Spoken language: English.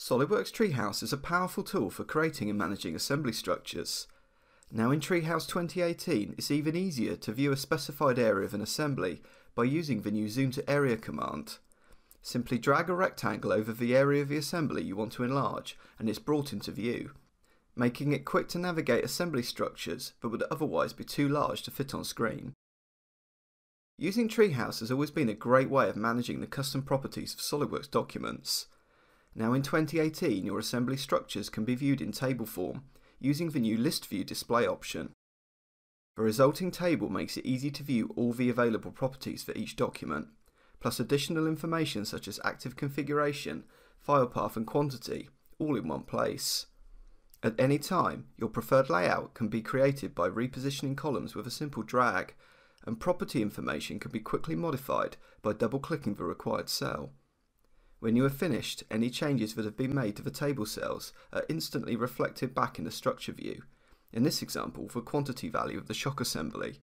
SolidWorks Treehouse is a powerful tool for creating and managing assembly structures. Now in Treehouse 2018, it's even easier to view a specified area of an assembly by using the new Zoom to Area command. Simply drag a rectangle over the area of the assembly you want to enlarge and it's brought into view, making it quick to navigate assembly structures but would otherwise be too large to fit on screen. Using Treehouse has always been a great way of managing the custom properties of SolidWorks documents. Now in 2018, your assembly structures can be viewed in table form using the new List View display option. The resulting table makes it easy to view all the available properties for each document, plus additional information such as active configuration, file path and quantity, all in one place. At any time, your preferred layout can be created by repositioning columns with a simple drag, and property information can be quickly modified by double-clicking the required cell. When you are finished, any changes that have been made to the table cells are instantly reflected back in the structure view, in this example the quantity value of the shock assembly.